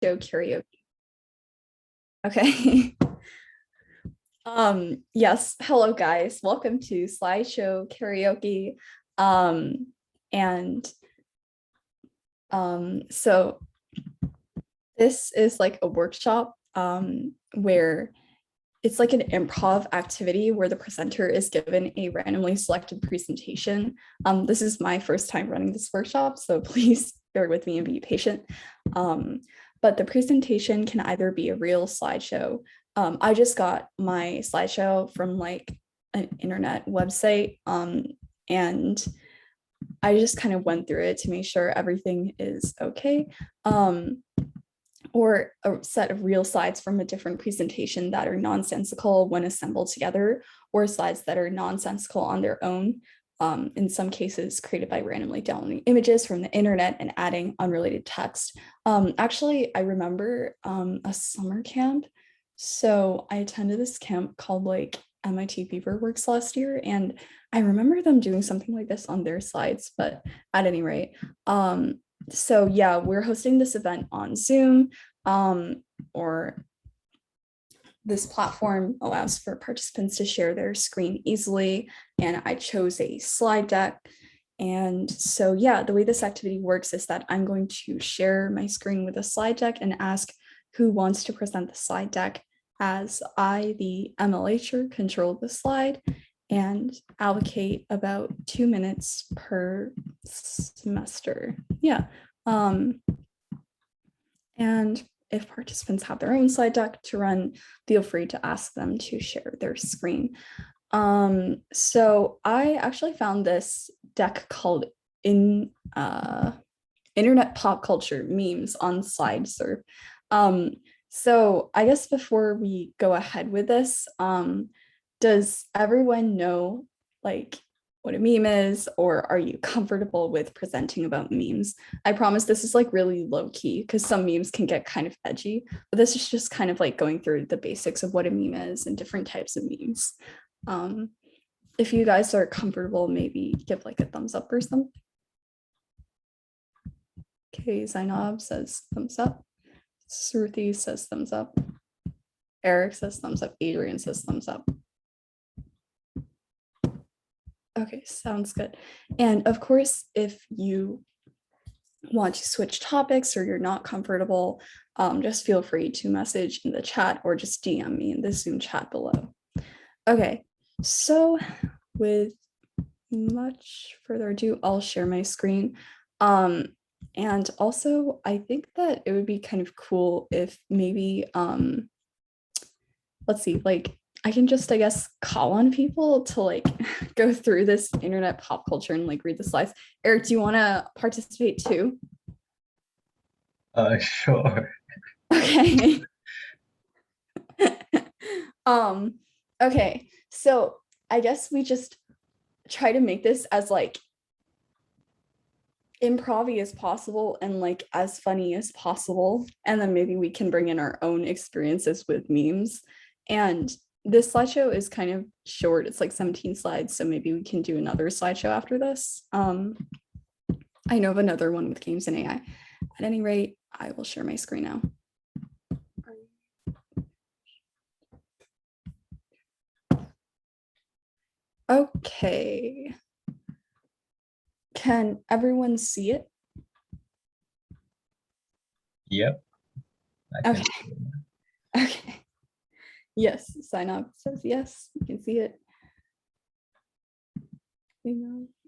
Karaoke. Okay. Yes, hello guys. Welcome to Slideshow Karaoke. Um, and so this is like a workshop where it's like an improv activity where the presenter is given a randomly selected presentation. This is my first time running this workshop, so please bear with me and be patient. But the presentation can either be a real slideshow. I just got my slideshow from like an internet website, and I just kind of went through it to make sure everything is okay. Or a set of real slides from a different presentation that are nonsensical when assembled together, or slides that are nonsensical on their own, in some cases created by randomly downloading images from the internet and adding unrelated text. Actually, I remember a summer camp. So I attended this camp called like MIT Beaverworks last year, and I remember them doing something like this on their slides, but at any rate, so yeah, we're hosting this event on Zoom, or this platform allows for participants to share their screen easily, and I chose a slide deck. And so yeah, the way this activity works is that I'm going to share my screen with a slide deck and ask who wants to present the slide deck, as I, the MLHer, control the slide and allocate about 2 minutes per semester. Yeah. And if participants have their own slide deck to run, feel free to ask them to share their screen. So I actually found this deck called Internet Pop Culture Memes on Slidesurf. So I guess before we go ahead with this, does everyone know like what a meme is, or are you comfortable with presenting about memes? I promise this is like really low key because some memes can get kind of edgy, but this is just kind of like going through the basics of what a meme is and different types of memes. If you guys are comfortable, maybe give like a thumbs up or something. Okay, Zainab says thumbs up. Sruthi says thumbs up. Eric says thumbs up. Adrian says thumbs up. Okay, sounds good. And of course, if you want to switch topics or you're not comfortable, just feel free to message in the chat or just DM me in the Zoom chat below. Okay, so with much further ado, I'll share my screen. And also, I think that it would be kind of cool if maybe, let's see, like I can just, I guess, call on people to like go through this internet pop culture and like read the slides. Eric, do you want to participate too? Sure. Okay. Okay, so I guess we just try to make this as like improv-y as possible and like as funny as possible, and then maybe we can bring in our own experiences with memes. And this slideshow is kind of short, it's like 17 slides, so maybe we can do another slideshow after this. I know of another one with games and AI. At any rate, I will share my screen now. Okay. Can everyone see it? Yep. Okay. Okay. Yes, sign up says yes, you can see it.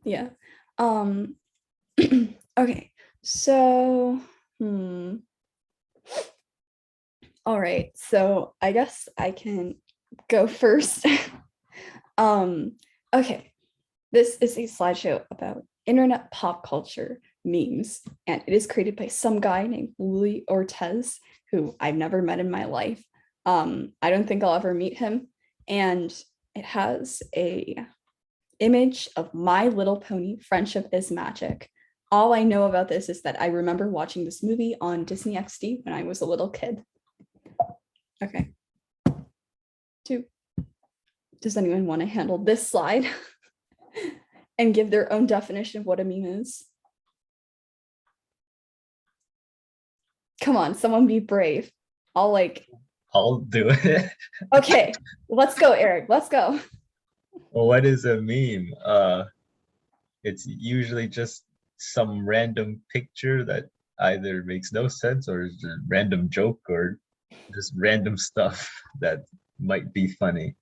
Yeah. Okay, so all right, so I guess I can go first. Okay, this is a slideshow about internet pop culture memes, and it is created by some guy named Louis Ortez, who I've never met in my life. I don't think I'll ever meet him, and it has a image of My Little Pony, Friendship is Magic. All I know about this is that I remember watching this movie on Disney XD when I was a little kid. Okay. 2. Does anyone want to handle this slide and give their own definition of what a meme is? Come on, someone be brave. I'll like, I'll do it. okay, let's go, Eric. Let's go. What is a meme? It's usually just some random picture that either makes no sense or is a random joke or just random stuff that might be funny.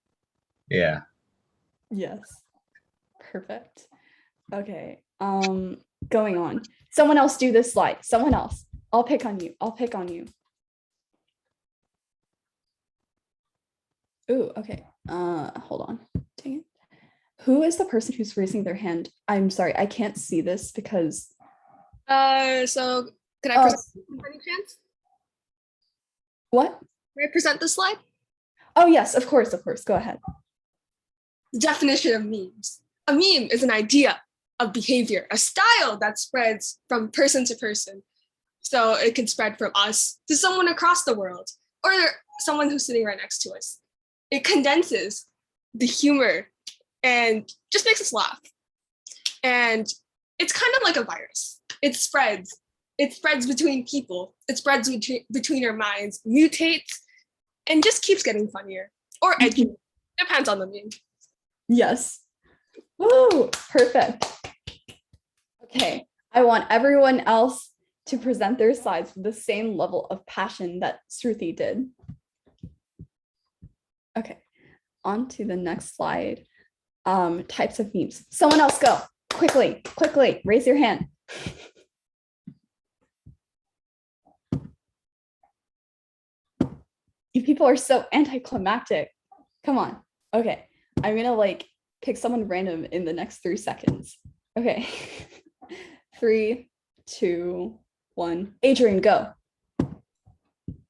Yeah. Yes. Perfect. Okay. Going on. Someone else do this slide. Someone else. I'll pick on you. I'll pick on you. Ooh, okay. Hold on. Dang it. Who is the person who's raising their hand? I'm sorry, I can't see this because So can I present any chance? What? Can I present the slide? Oh yes, of course. Go ahead. The definition of memes. A meme is an idea, a behavior, a style that spreads from person to person. So it can spread from us to someone across the world or someone who's sitting right next to us. It condenses the humor and just makes us laugh. And it's kind of like a virus. It spreads. It spreads between people. It spreads between our minds, mutates, and just keeps getting funnier or edgy. Depends on the meme. Yes. Woo, perfect. Okay, I want everyone else to present their slides with the same level of passion that Shruti did. Okay, on to the next slide. Types of memes. Someone else go. Quickly, raise your hand. You people are so anticlimactic. Come on. Okay, I'm gonna like pick someone random in the next 3 seconds. Okay. 3, 2, 1. Adrian, go.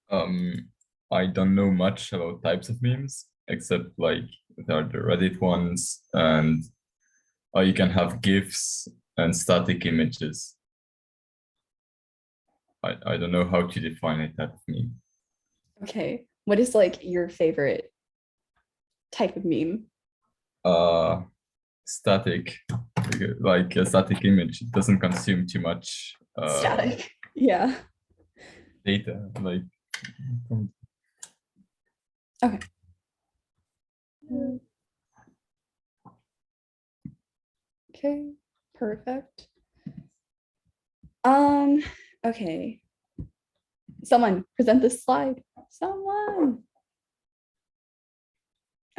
I don't know much about types of memes, except like there are the Reddit ones, and you can have GIFs and static images. I don't know how to define a type of meme. Okay, what is like your favorite type of meme? Static, like a static image. It doesn't consume too much Static. Yeah. data. Like Okay. Okay, perfect. Okay. Someone present this slide. Someone.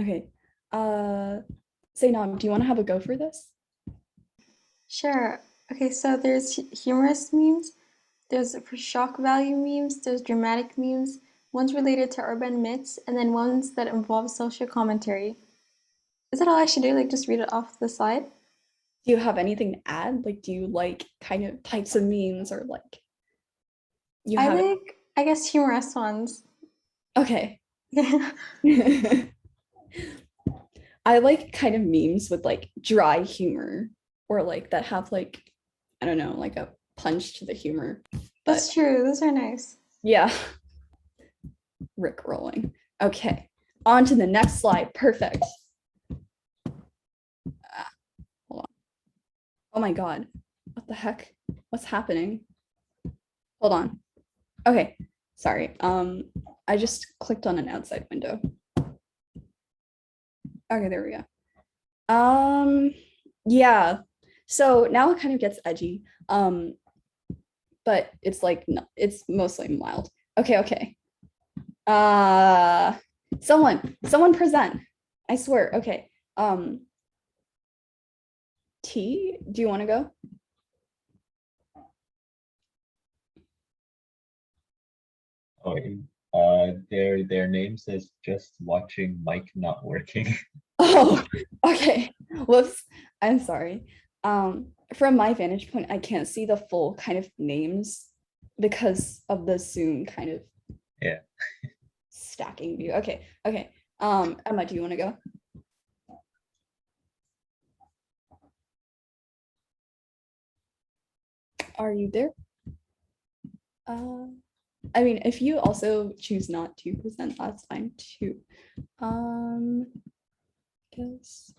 Okay. Zainab, do you want to have a go for this? Sure. Okay, so there's humorous memes, there's for shock value memes, there's dramatic memes, ones related to urban myths, and then ones that involve social commentary. Is that all I should do? Like just read it off the slide? Do you have anything to add? Like, do you like kind of types of memes or like you have I guess humorous ones. Okay. Yeah. I like kind of memes with like dry humor or like that have like, I don't know, like a punch to the humor. That's true. Those are nice. Yeah. Rick rolling. Okay. On to the next slide. Perfect. Hold on. Oh my God. What the heck? What's happening? Hold on. Okay. Sorry. I just clicked on an outside window. Okay, there we go. Yeah. So now it kind of gets edgy. But it's like no, it's mostly mild. Okay. Someone present. I swear. Okay. T, do you want to go? Their name says just watching mic not working. Oh, okay. Whoops. I'm sorry. From my vantage point, I can't see the full kind of names because of the Zoom kind of stacking view. Okay. Emma, do you want to go? Are you there? I mean, if you also choose not to present, that's fine too. Guess.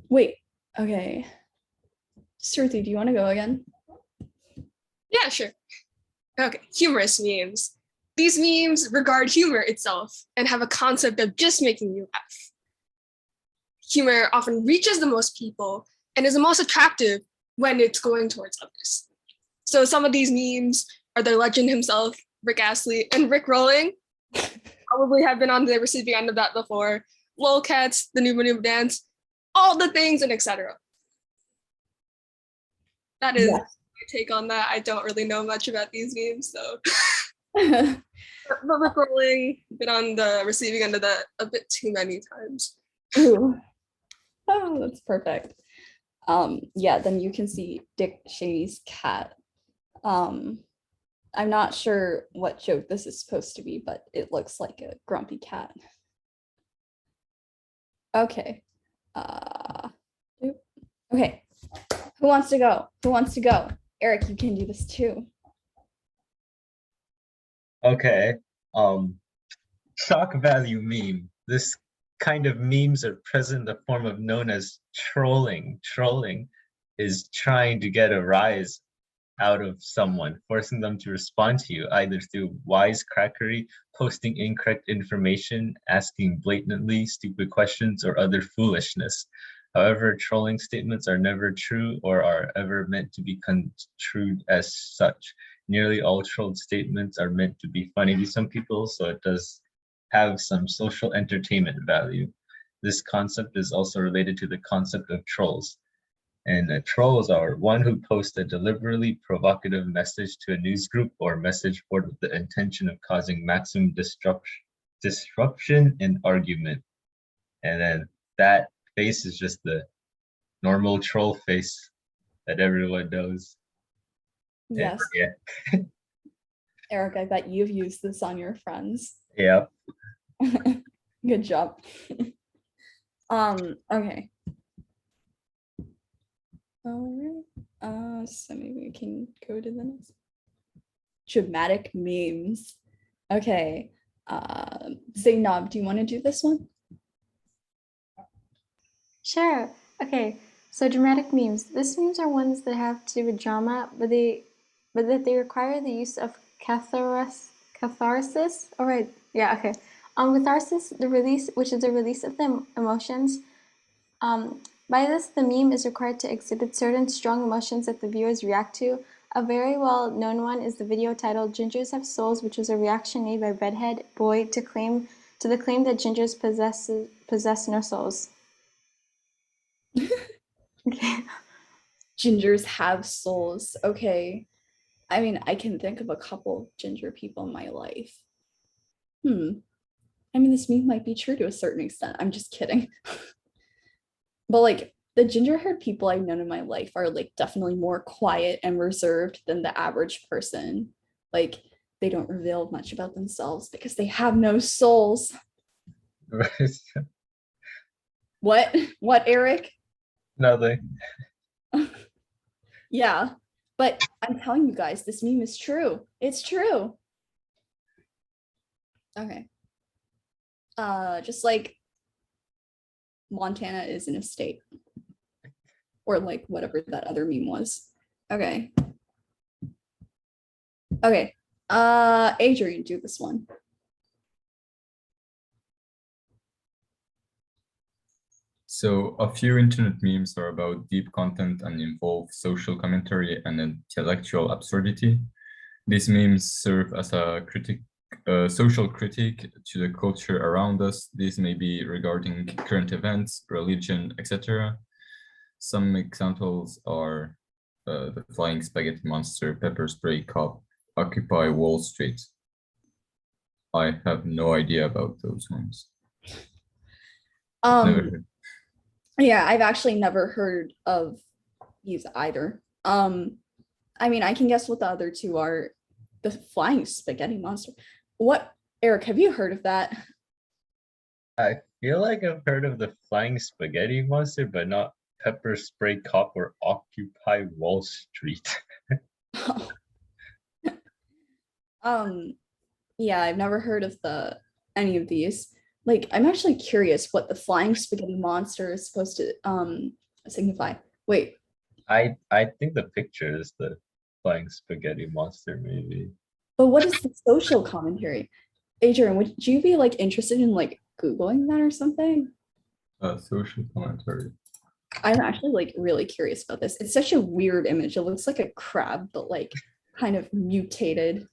Wait, okay. Shruti, do you want to go again? Yeah, sure. Okay, humorous memes. These memes regard humor itself and have a concept of just making you laugh. Humor often reaches the most people and is the most attractive when it's going towards others. So some of these memes are the legend himself, Rick Astley, and Rick Rolling probably have been on the receiving end of that before. Lolcats, the Noob dance, all the things, and etc. That is Yes. my take on that. I don't really know much about these memes, so. Ooh. But Rick Rolling, been on the receiving end of that a bit too many times. Oh, that's perfect. Yeah, then you can see Dick Cheney's cat. I'm not sure what joke this is supposed to be, but it looks like a grumpy cat. Okay. Okay. Who wants to go? Who wants to go? Eric, you can do this too. Okay. Shock value meme. This kind of memes are present in the form of known as trolling. Trolling is trying to get a rise out of someone, forcing them to respond to you either through wisecrackery, posting incorrect information, asking blatantly stupid questions, or other foolishness. However, trolling statements are never true or are ever meant to be construed as such. Nearly all trolled statements are meant to be funny to some people, so it does have some social entertainment value. This concept is also related to the concept of trolls. And trolls are one who posts a deliberately provocative message to a news group or message board with the intention of causing maximum disruption and argument. And then that face is just the normal troll face that everyone knows. Yes. Yeah. Eric, I bet you've used this on your friends. Yeah. Good job. Okay. All right. So maybe we can go to the next. Dramatic memes. Okay. Zainab, do you want to do this one? Sure. Okay. So dramatic memes. These memes are ones that have to do with drama, but that they require the use of catharsis. All right. Yeah. Okay. Catharsis, which is the release of the emotions. By this, the meme is required to exhibit certain strong emotions that the viewers react to. A very well-known one is the video titled "Gingers Have Souls," which was a reaction made by Redhead Boy to the claim that gingers possess no souls. Okay. Gingers have souls. Okay. I mean, I can think of a couple ginger people in my life. I mean, this meme might be true to a certain extent. I'm just kidding. But like the ginger haired people I've known in my life are like definitely more quiet and reserved than the average person. Like they don't reveal much about themselves because they have no souls. What? What, Eric? Nothing. Yeah, but I'm telling you guys, this meme is true. It's true. Okay. Just like Montana is in a state. Or like whatever that other meme was. Okay. Okay. Adrian, do this one. So a few internet memes are about deep content and involve social commentary and intellectual absurdity. These memes serve as a social critique to the culture around us. These may be regarding current events, religion, etc. Some examples are the flying spaghetti monster, pepper spray cop, Occupy Wall Street. I have no idea about those ones. Never heard. Yeah, I've actually never heard of these either. I mean, I can guess what the other two are. The flying spaghetti monster. What, Eric, have you heard of that? I feel like I've heard of the flying spaghetti monster, but not pepper spray cop or Occupy Wall Street. Yeah, I've never heard of any of these. Like, I'm actually curious what the flying spaghetti monster is supposed to signify. Wait. I think the picture is the flying spaghetti monster, maybe. But what is the social commentary? Adrian, would you be like interested in like Googling that or something? Social commentary. I'm actually like really curious about this. It's such a weird image. It looks like a crab, but like kind of mutated.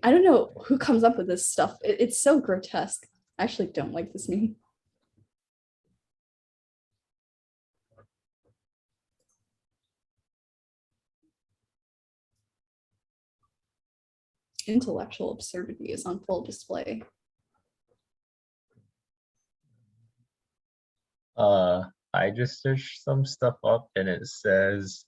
I don't know who comes up with this stuff. It's so grotesque. I actually don't like this meme. Intellectual absurdity is on full display. I just searched some stuff up and it says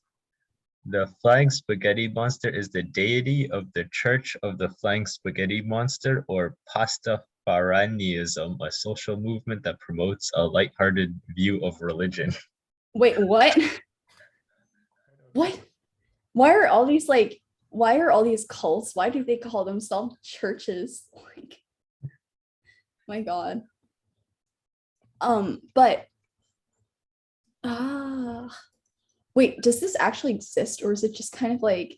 the flying spaghetti monster is the deity of the Church of the Flying Spaghetti Monster, or Pastafarianism, a social movement that promotes a lighthearted view of religion. Wait, what? What? Why are all these cults? Why do they call themselves churches? Like, my God. But wait, does this actually exist, or is it just kind of like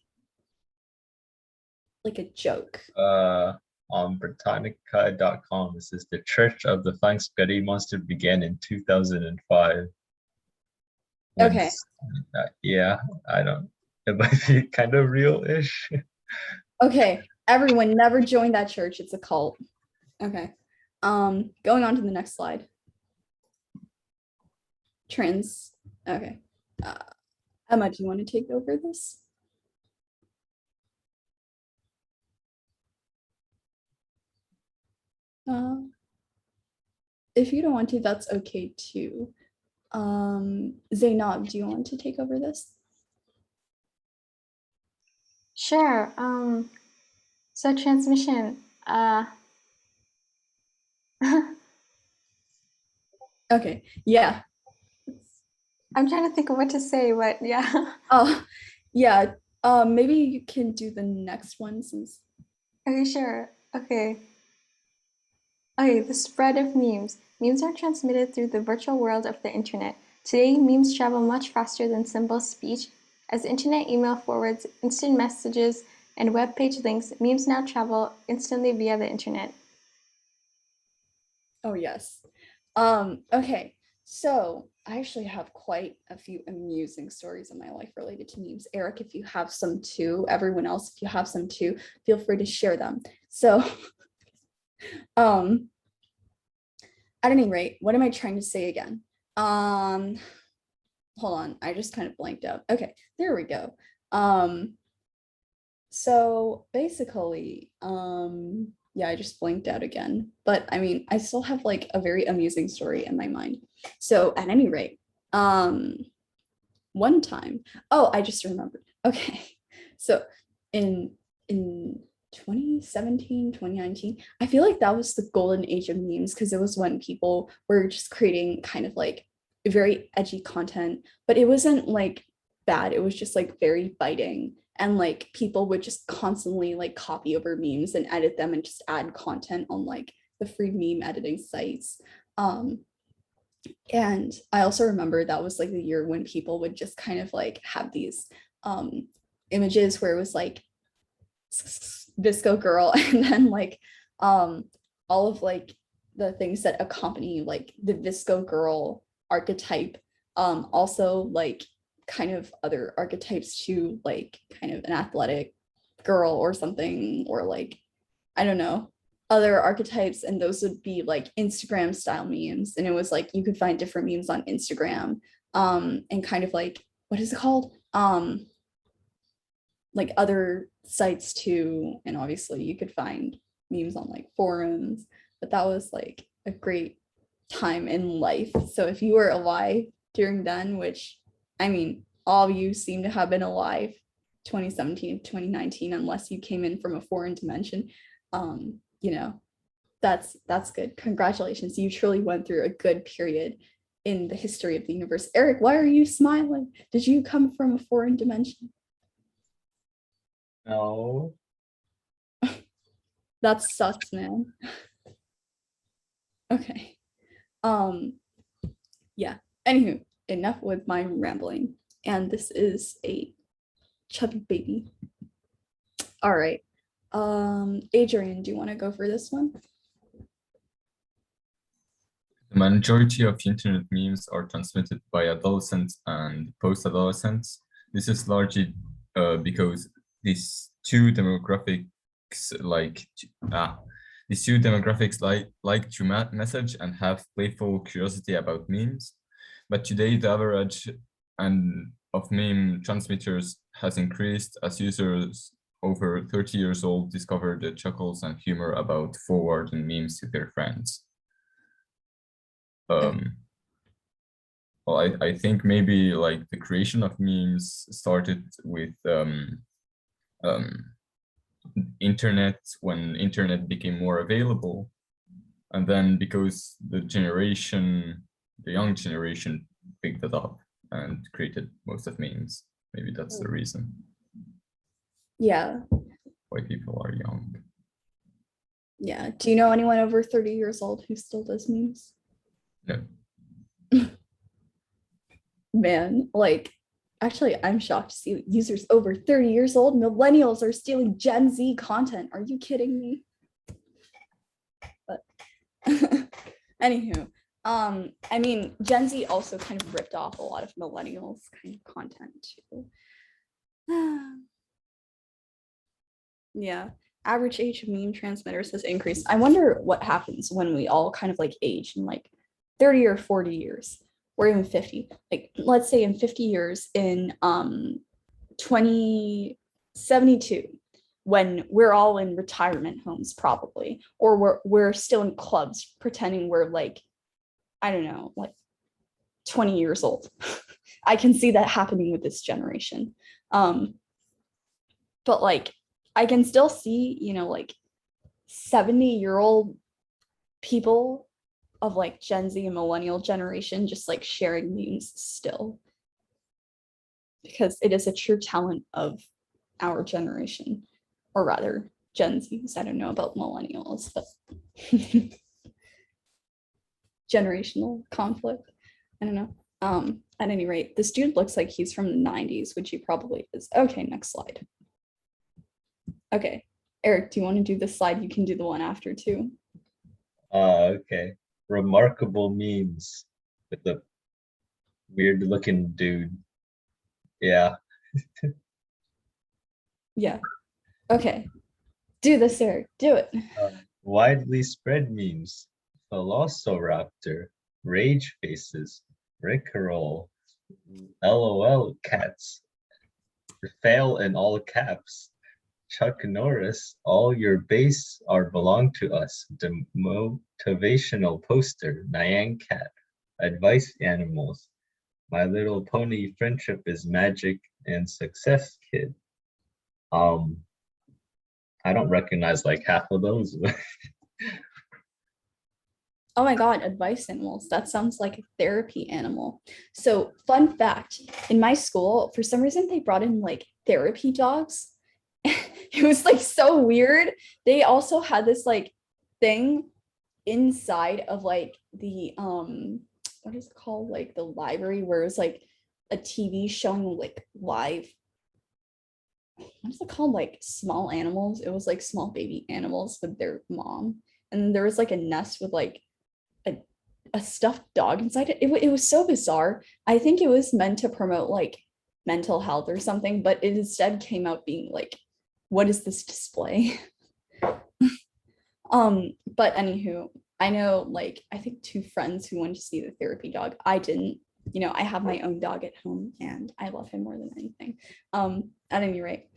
a joke? On Britannica.com, this is the Church of the Flying Spaghetti Monster began in 2005. Okay. Yeah, I don't. It might be kind of real-ish. Okay, everyone never join that church. It's a cult. Okay. Going on to the next slide. Trends. Okay. Emma, do you want to take over this? If you don't want to, that's okay too. Zainab, do you want to take over this? Sure. So transmission. Okay, yeah. I'm trying to think of what to say, but yeah. Oh, yeah. Maybe you can do the next one since. Okay, sure. Okay. Okay, the spread of memes. Memes are transmitted through the virtual world of the internet. Today, memes travel much faster than simple speech. As internet email forwards, instant messages, and web page links, memes now travel instantly via the internet. Oh, yes. Okay, so I actually have quite a few amusing stories in my life related to memes. Eric, if you have some too, everyone else, if you have some too, feel free to share them. So, at any rate, what am I trying to say again? Hold on, I just kind of blanked out. Okay, there we go. So basically, yeah, I just blanked out again. But I mean, I still have like a very amusing story in my mind. So at any rate, one time, oh, I just remembered. Okay. So in 2017, 2019, I feel like that was the golden age of memes because it was when people were just creating kind of like very edgy content, but it wasn't like bad. It was just like very biting. And like people would just constantly like copy over memes and edit them and just add content on like the free meme editing sites. And I also remember that was like the year when people would just kind of like have these images where it was like Visco girl and then like all of like the things that accompany like the Visco girl archetype. Also like kind of other archetypes too, like kind of an athletic girl or something, or like I don't know, other archetypes, and those would be like Instagram style memes. And it was like you could find different memes on Instagram, and kind of like what is it called? Like other sites too. And obviously you could find memes on like forums, but that was like a great time in life. So if you were alive during then, which I mean, all of you seem to have been alive 2017, 2019, unless you came in from a foreign dimension, you know, that's good. Congratulations. You truly went through a good period in the history of the universe. Eric, why are you smiling? Did you come from a foreign dimension? No. That's sus, man. Okay. Yeah. Anywho, enough with my rambling. And this is a chubby baby. All right. Adrian, do you want to go for this one? The majority of internet memes are transmitted by adolescents and post-adolescents. This is largely because these two demographics like to message and have playful curiosity about memes. But today, the average of meme transmitters has increased as users over 30 years old discover the chuckles and humor about forwarding memes to their friends. Well, I think maybe like the creation of memes started with internet, when internet became more available, and then because the young generation picked it up and created most of memes. Maybe that's the reason. Yeah. Why people are young. Yeah. Do you know anyone over 30 years old who still does memes? No. Man, like, actually, I'm shocked to see users over 30 years old. Millennials are stealing Gen Z content. Are you kidding me? But anywho, I mean, Gen Z also kind of ripped off a lot of millennials kind of content too. Yeah, average age of meme transmitters has increased. I wonder what happens when we all kind of like age in like 30 or 40 years, or even 50. Like, let's say in 50 years, in 2072, when we're all in retirement homes probably, or we're still in clubs pretending we're like, I don't know, like 20 years old. I can see that happening with this generation. But like, I can still see, you know, like 70-year-old people of like Gen Z and millennial generation just like sharing memes still, because it is a true talent of our generation, or rather Gen Zs. I don't know about millennials, but generational conflict. I don't know. At any rate, this dude looks like he's from the 90s, which he probably is. Okay, next slide. Okay, Eric, do you want to do this slide? You can do the one after too. Okay. Remarkable memes with the weird looking dude. Yeah. Yeah. Okay. Do this, Eric. Do it. Widely spread memes. Velociraptor, rage faces, Rickroll, LOL cats, fail in all caps, Chuck Norris, all your base are belong to us, the motivational poster, Nyan cat, advice animals, My Little Pony friendship is magic, and success kid. I don't recognize like half of those. Oh my God, advice animals. That sounds like a therapy animal. So, fun fact, in my school, for some reason, they brought in like therapy dogs. It was like so weird. They also had this like thing inside of like the what is it called? Like the library, where it was like a TV showing like live, what is it called? Like small animals. It was like small baby animals with their mom. And there was like a nest with like a stuffed dog inside it. It was so bizarre. I think it was meant to promote like mental health or something, but it instead came out being like, what is this display? But anywho, I know like I think 2 friends who went to see the therapy dog. I didn't. You know, I have my own dog at home and I love him more than anything. At any rate,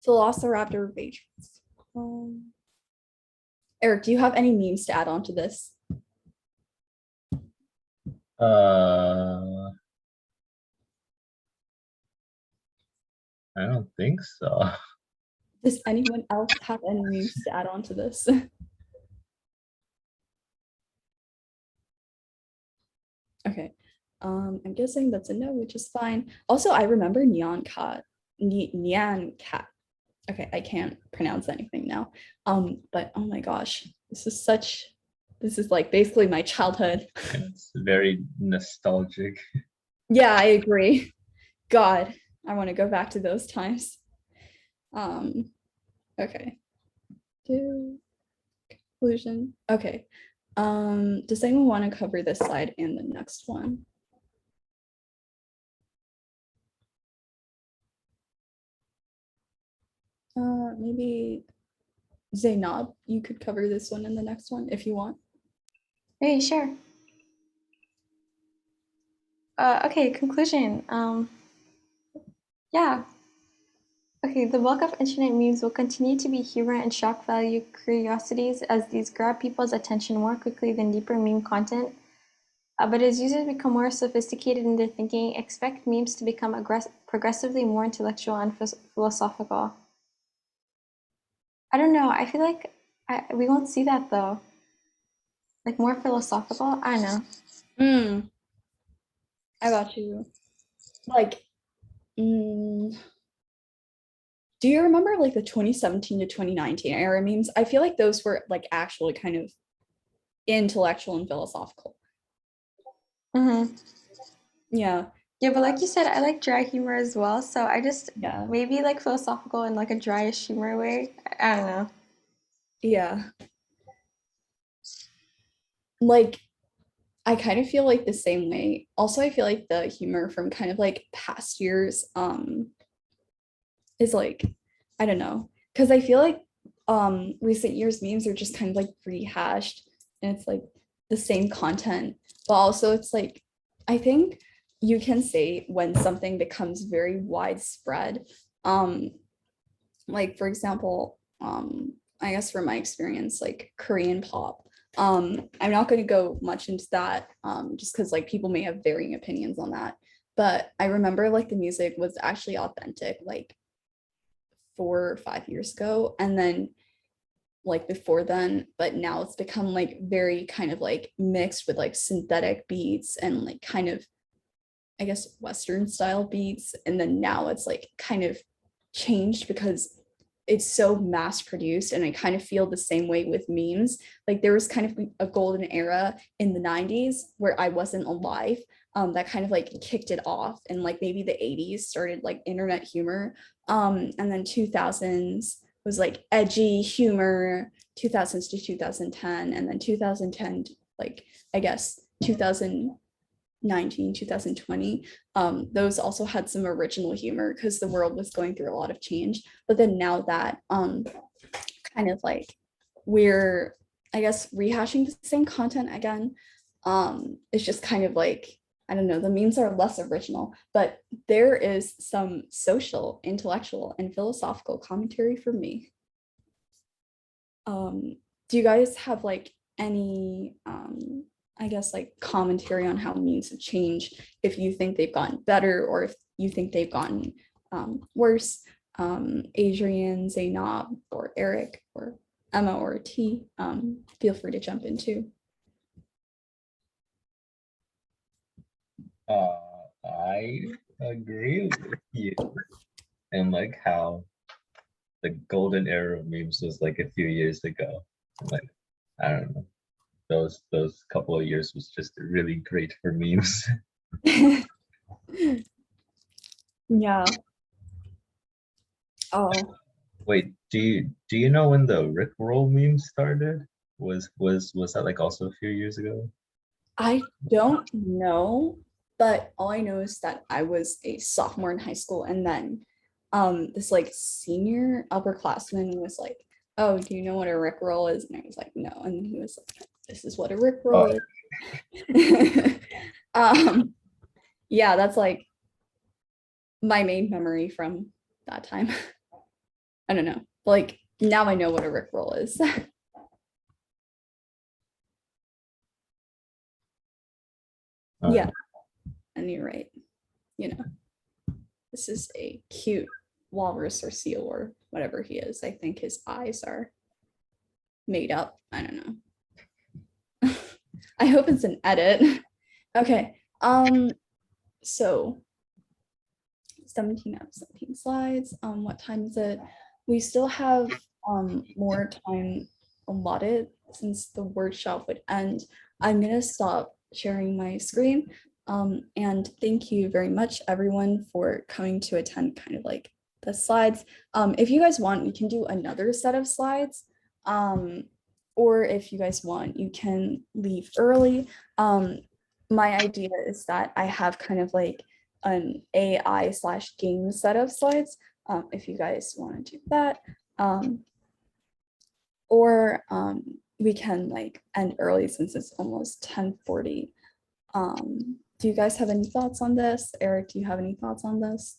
Velociraptor rage. Eric, do you have any memes to add on to this? I don't think so. Does anyone else have any memes to add on to this? Okay. I'm guessing that's a no, which is fine. Also, I remember Nyan Cat. Okay, I can't pronounce anything now. But oh my gosh, this is like basically my childhood. It's very nostalgic. Yeah, I agree. God, I want to go back to those times. Okay. Conclusion. Okay. Does anyone want to cover this slide and the next one? Maybe Zainab, you could cover this one and the next one if you want. Hey, sure. Okay, conclusion. Yeah. Okay, the bulk of internet memes will continue to be humor and shock value curiosities as these grab people's attention more quickly than deeper meme content. But as users become more sophisticated in their thinking, expect memes to become progressively more intellectual and philosophical. I don't know. I feel like we won't see that though. Like more philosophical. I don't know. I got you. Like, do you remember like the 2017 to 2019 era memes? I feel like those were like actually kind of intellectual and philosophical. Mm-hmm. Yeah. Yeah, but like you said, I like dry humor as well. So I just Yeah. maybe like philosophical in like a dryish humor way. I don't know. Yeah. Like, I kind of feel like the same way. Also, I feel like the humor from kind of like past years is like, I don't know, because I feel like recent years memes are just kind of like rehashed and it's like the same content, but also it's like I think you can say when something becomes very widespread, like for example, I guess from my experience, like Korean pop. I'm not going to go much into that, just because like people may have varying opinions on that. But I remember like the music was actually authentic, like 4 or 5 years ago, and then like before then, but now it's become like very kind of like mixed with like synthetic beats and like kind of, I guess, Western style beats. And then now it's like kind of changed because it's so mass produced. And I kind of feel the same way with memes. Like there was kind of a golden era in the 90s where I wasn't alive, that kind of like kicked it off. And like maybe the 80s started like internet humor. And then 2000s was like edgy humor, 2000s to 2010. And then 2010, like I guess 2019, 2020, those also had some original humor because the world was going through a lot of change. But then now that kind of like we're, I guess, rehashing the same content again, it's just kind of like, I don't know, the memes are less original, but there is some social, intellectual, and philosophical commentary for me. Do you guys have like any I guess like commentary on how memes have changed, if you think they've gotten better or if you think they've gotten worse? Adrian, Zainab, or Eric, or Emma, or T, feel free to jump in too. I agree with you, and like how the golden era of memes was like a few years ago. Like, I don't know, those couple of years was just really great for memes. Yeah. Oh, Wait, do you know when the Rickroll meme started? Was that like also a few years ago? I don't know, but all I know is that I was a sophomore in high school, and then this like senior upperclassman was like, "Oh, do you know what a Rickroll is?" And I was like, "No," and he was like, "This is what a Oh, Rickroll is." Yeah, that's like my main memory from that time. I don't know, like now I know what a Rickroll is. Yeah, and you're right. You know, this is a cute walrus or seal or whatever he is. I think his eyes are made up. I don't know. I hope it's an edit. Okay. So 17 out of 17 slides. What time is it? We still have more time allotted since the workshop would end. I'm gonna stop sharing my screen. And thank you very much, everyone, for coming to attend kind of like the slides. If you guys want, we can do another set of slides. Or if you guys want, you can leave early. My idea is that I have kind of like an AI/game set of slides, if you guys want to do that. Or we can like end early since it's almost 10:40. Do you guys have any thoughts on this? Eric, do you have any thoughts on this?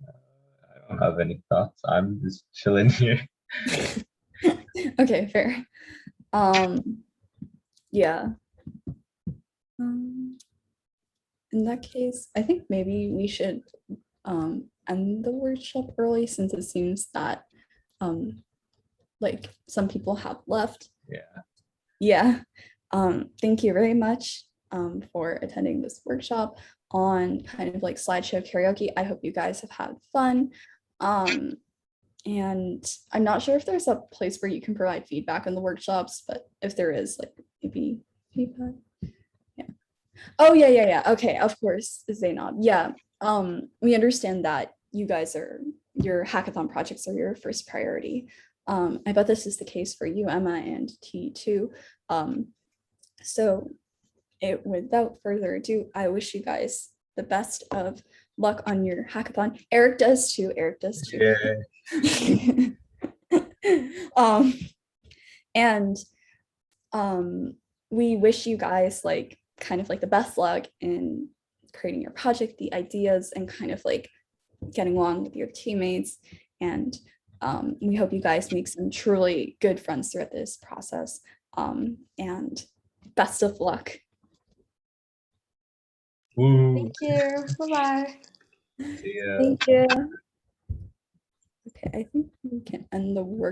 I don't have any thoughts. I'm just chilling here. Okay, fair. Yeah. In that case, I think maybe we should end the workshop early since it seems that like some people have left. Yeah. Yeah. Thank you very much for attending this workshop on kind of like slideshow karaoke. I hope you guys have had fun. And I'm not sure if there's a place where you can provide feedback on the workshops, but if there is, like maybe feedback. Yeah. Oh yeah. Okay, of course, Zainab. Yeah. We understand that you guys your hackathon projects are your first priority. I bet this is the case for you, Emma, and T too. So without further ado, I wish you guys the best of luck on your hackathon. Eric does too. Yeah. And we wish you guys like kind of like the best luck in creating your project, the ideas, and kind of like getting along with your teammates. And we hope you guys make some truly good friends throughout this process. And best of luck. Woo. Thank you. Bye-bye. See ya. Thank you. Okay, I think we can end the work.